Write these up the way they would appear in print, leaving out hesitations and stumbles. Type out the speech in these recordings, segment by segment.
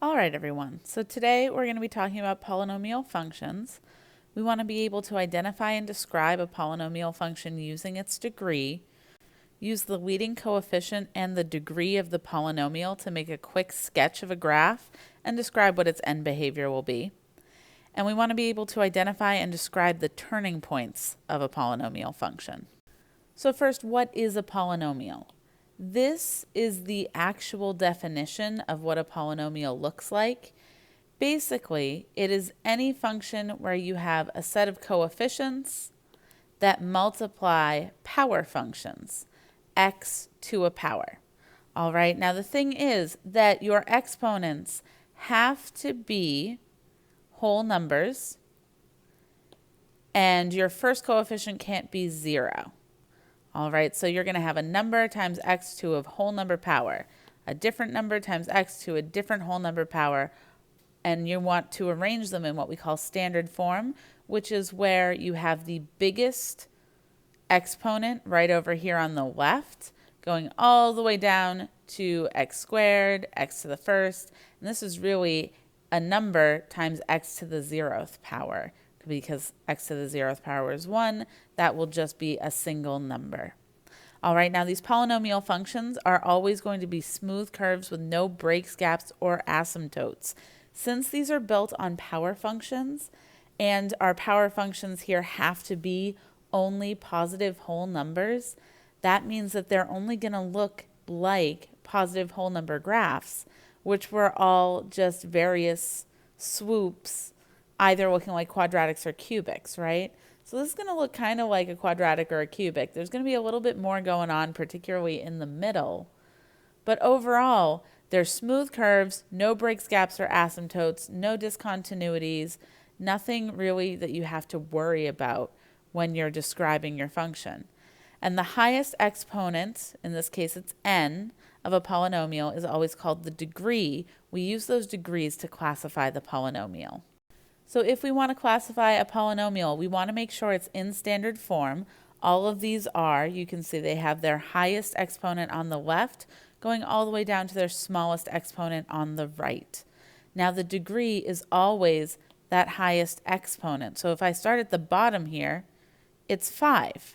All right, everyone. So today we're going to be talking about polynomial functions. We want to be able to identify and describe a polynomial function using its degree, use the leading coefficient and the degree of the polynomial to make a quick sketch of a graph and describe what its end behavior will be. And we want to be able to identify and describe the turning points of a polynomial function. So first, what is a polynomial? This is the actual definition of what a polynomial looks like. Basically, it is any function where you have a set of coefficients that multiply power functions, x to a power. All right, now the thing is that your exponents have to be whole numbers, and your first coefficient can't be 0. All right, so you're going to have a number times x to a whole number power, a different number times x to a different whole number power, and you want to arrange them in what we call standard form, which is where you have the biggest exponent right over here on the left, going all the way down to x squared, x to the first, and this is really a number times x to the 0th power. Because x to the 0th power is 1, that will just be a single number. All right, now these polynomial functions are always going to be smooth curves with no breaks, gaps, or asymptotes. Since these are built on power functions, and our power functions here have to be only positive whole numbers, that means that they're only going to look like positive whole number graphs, which were all just various swoops, either looking like quadratics or cubics, right? So this is going to look kind of like a quadratic or a cubic. There's going to be a little bit more going on, particularly in the middle. But overall, they're smooth curves, no breaks, gaps, or asymptotes, no discontinuities, nothing really that you have to worry about when you're describing your function. And the highest exponent, in this case it's n, of a polynomial is always called the degree. We use those degrees to classify the polynomial. So if we want to classify a polynomial, we want to make sure it's in standard form. All of these are, you can see they have their highest exponent on the left going all the way down to their smallest exponent on the right. Now the degree is always that highest exponent. So if I start at the bottom here, it's 5.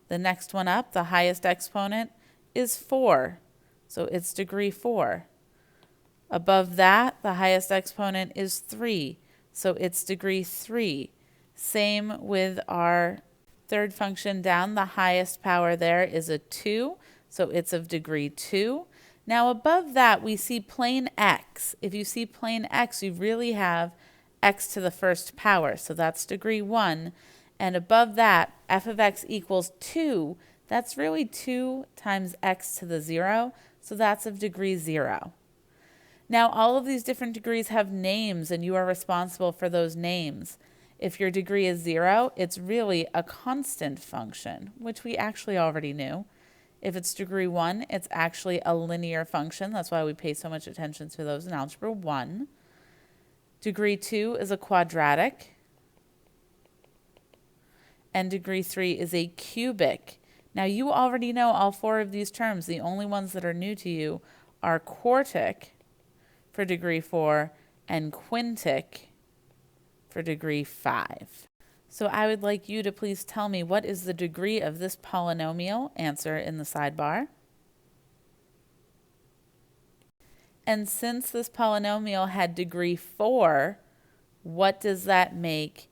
The next one up, the highest exponent, is 4. So it's degree 4. Above that, the highest exponent is 3, so it's degree 3. Same with our third function down. The highest power there is a 2, so it's of degree 2. Now above that, we see plane x. If you see plane x, you really have x to the first power, so that's degree 1. And above that, f of x equals 2. That's really 2 times x to the 0, so that's of degree 0. Now, all of these different degrees have names, and you are responsible for those names. If your degree is 0, it's really a constant function, which we actually already knew. If it's degree 1, it's actually a linear function. That's why we pay so much attention to those in Algebra 1. Degree 2 is a quadratic. And degree 3 is a cubic. Now, you already know all 4 of these terms. The only ones that are new to you are quartic for degree 4 and quintic for degree 5. So I would like you to please tell me, what is the degree of this polynomial? Answer in the sidebar. And since this polynomial had degree 4, what does that make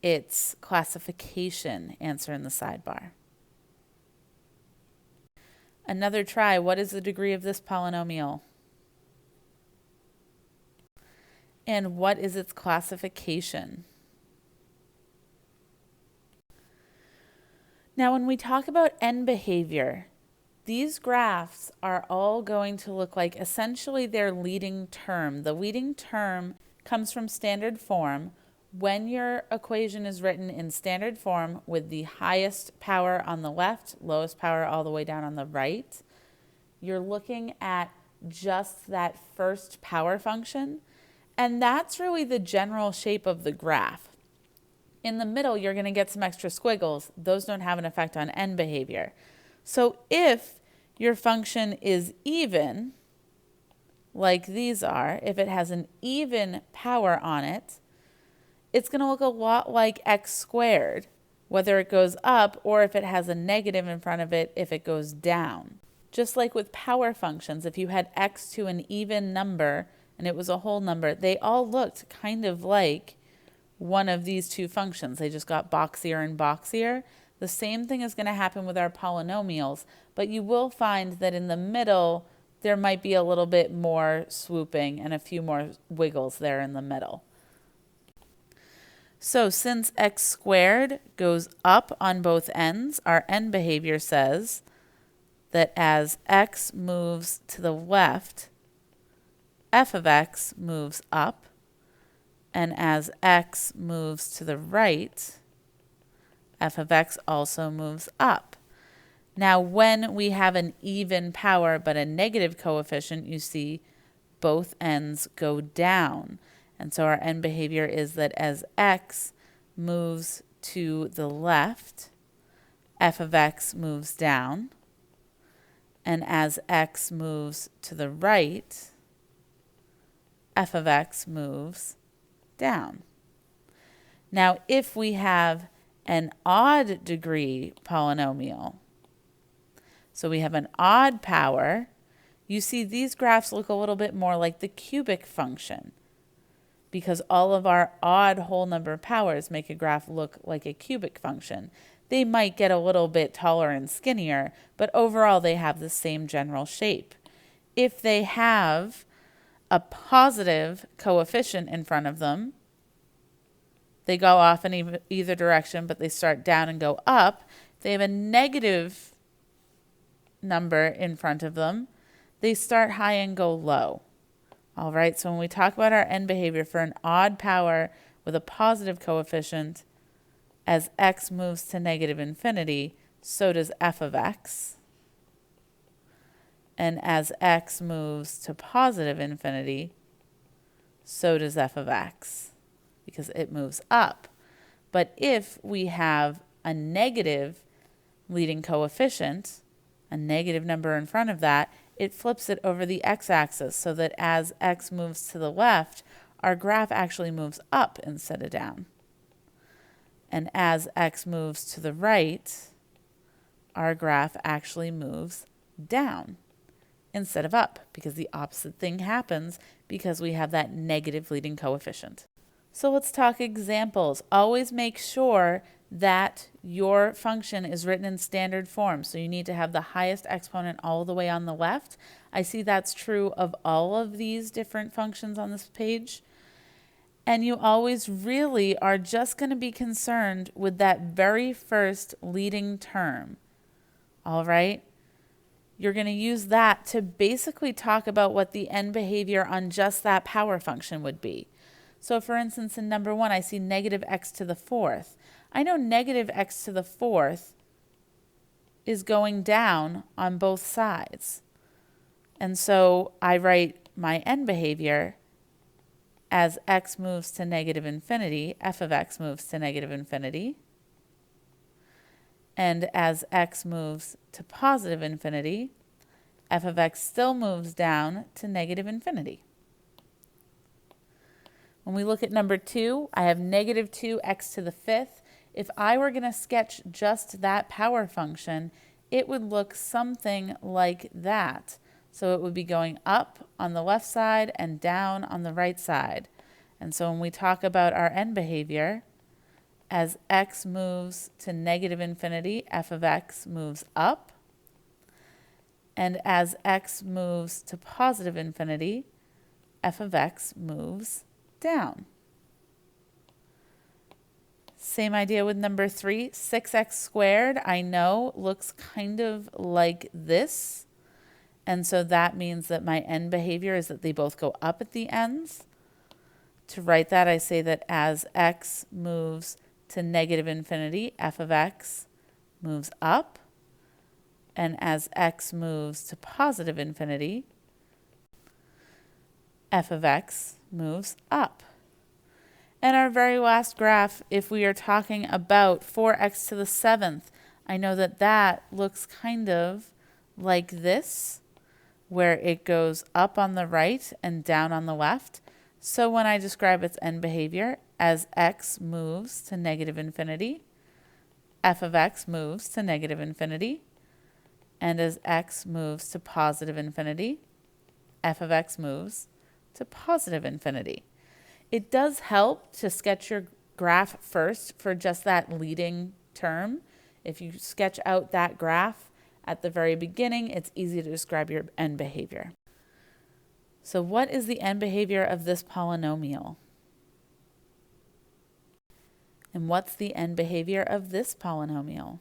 its classification? Answer in the sidebar. Another try, what is the degree of this polynomial? And what is its classification? Now, when we talk about end behavior, these graphs are all going to look like essentially their leading term. The leading term comes from standard form. When your equation is written in standard form with the highest power on the left, lowest power all the way down on the right, you're looking at just that first power function. And that's really the general shape of the graph. In the middle, you're going to get some extra squiggles. Those don't have an effect on end behavior. So if your function is even, like these are, if it has an even power on it, it's going to look a lot like x squared, whether it goes up or if it has a negative in front of it, if it goes down. Just like with power functions, if you had x to an even number and it was a whole number, they all looked kind of like one of these two functions. They just got boxier and boxier. The same thing is going to happen with our polynomials, but you will find that in the middle, there might be a little bit more swooping and a few more wiggles there in the middle. So since x squared goes up on both ends, our end behavior says that as x moves to the left, f of x moves up, and as x moves to the right, f of x also moves up. Now, when we have an even power but a negative coefficient, you see both ends go down. And so our end behavior is that as x moves to the left, f of x moves down. And as x moves to the right, f of x moves down. Now, if we have an odd degree polynomial, so we have an odd power, you see these graphs look a little bit more like the cubic function, because all of our odd whole number powers make a graph look like a cubic function. They might get a little bit taller and skinnier, but overall they have the same general shape. If they have a positive coefficient in front of them, they go off in either direction, but they start down and go up. If they have a negative number in front of them, they start high and go low. All right, so when we talk about our end behavior for an odd power with a positive coefficient, as x moves to negative infinity, so does f of x. And as x moves to positive infinity, so does f of x, because it moves up. But if we have a negative leading coefficient, a negative number in front of that, it flips it over the x-axis so that as x moves to the left, our graph actually moves up instead of down. And as x moves to the right, our graph actually moves down instead of up, because the opposite thing happens because we have that negative leading coefficient. So let's talk examples. Always make sure that your function is written in standard form. So you need to have the highest exponent all the way on the left. I see that's true of all of these different functions on this page. And you always really are just going to be concerned with that very first leading term. All right? You're going to use that to basically talk about what the end behavior on just that power function would be. So for instance, in number 1, I see negative x to the 4th. I know negative x to the 4th is going down on both sides. And so I write my end behavior as x moves to negative infinity, f of x moves to negative infinity. And as x moves to positive infinity, f of x still moves down to negative infinity. When we look at number 2, I have negative 2x to the 5th. If I were going to sketch just that power function, it would look something like that. So it would be going up on the left side and down on the right side. And so when we talk about our end behavior, as x moves to negative infinity, f of x moves up. And as x moves to positive infinity, f of x moves down. Same idea with number 3, 6x squared, I know, looks kind of like this. And so that means that my end behavior is that they both go up at the ends. To write that, I say that as x moves to negative infinity, f of x moves up. And as x moves to positive infinity, f of x moves up. And our very last graph, if we are talking about 4x to the 7th, I know that that looks kind of like this, where it goes up on the right and down on the left. So when I describe its end behavior, as x moves to negative infinity, f of x moves to negative infinity, and as x moves to positive infinity, f of x moves to positive infinity. It does help to sketch your graph first for just that leading term. If you sketch out that graph at the very beginning, it's easy to describe your end behavior. So what is the end behavior of this polynomial? And what's the end behavior of this polynomial?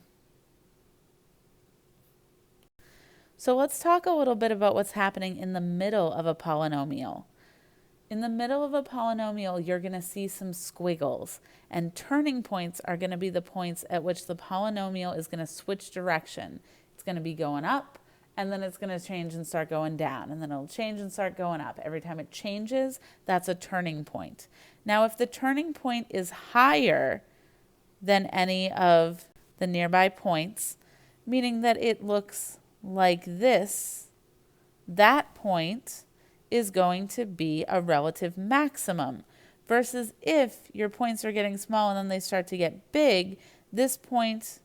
So let's talk a little bit about what's happening in the middle of a polynomial. In the middle of a polynomial, you're going to see some squiggles, and turning points are going to be the points at which the polynomial is going to switch direction. It's going to be going up, and then it's going to change and start going down, and then it'll change and start going up. Every time it changes, that's a turning point. Now, if the turning point is higher than any of the nearby points, meaning that it looks like this, that point is going to be a relative maximum. Versus if your points are getting small and then they start to get big, this point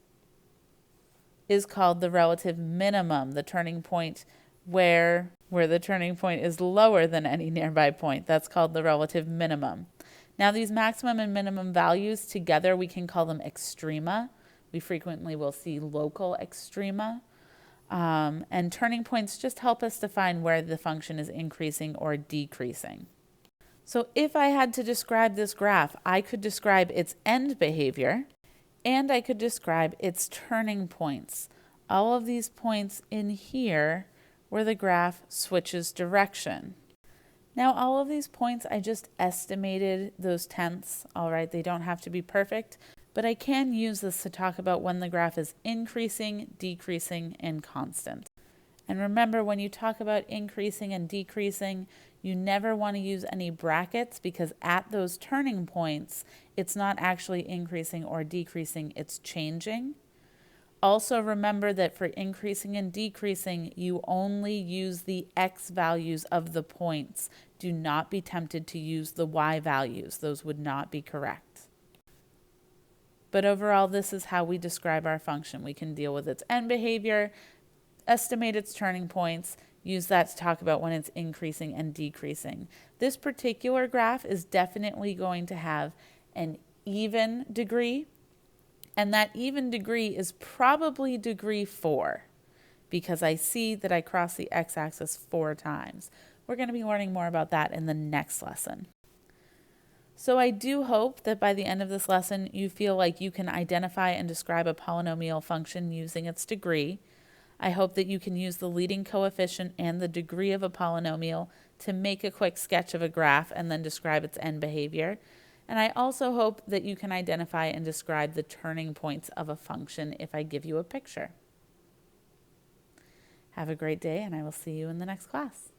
is called the relative minimum, the turning point where the turning point is lower than any nearby point. That's called the relative minimum. Now these maximum and minimum values together, we can call them extrema. We frequently will see local extrema. And turning points just help us define where the function is increasing or decreasing. So if I had to describe this graph, I could describe its end behavior and I could describe its turning points. All of these points in here where the graph switches direction. Now all of these points, I just estimated those tenths, all right? They don't have to be perfect, but I can use this to talk about when the graph is increasing, decreasing, and constant. And remember, when you talk about increasing and decreasing, you never want to use any brackets because at those turning points, it's not actually increasing or decreasing, it's changing. Also remember that for increasing and decreasing, you only use the x values of the points. Do not be tempted to use the y values. Those would not be correct. But overall, this is how we describe our function. We can deal with its end behavior, estimate its turning points, use that to talk about when it's increasing and decreasing. This particular graph is definitely going to have an even degree, and that even degree is probably degree 4 because I see that I cross the x-axis 4 times. We're going to be learning more about that in the next lesson. So I do hope that by the end of this lesson, you feel like you can identify and describe a polynomial function using its degree. I hope that you can use the leading coefficient and the degree of a polynomial to make a quick sketch of a graph and then describe its end behavior. And I also hope that you can identify and describe the turning points of a function if I give you a picture. Have a great day, and I will see you in the next class.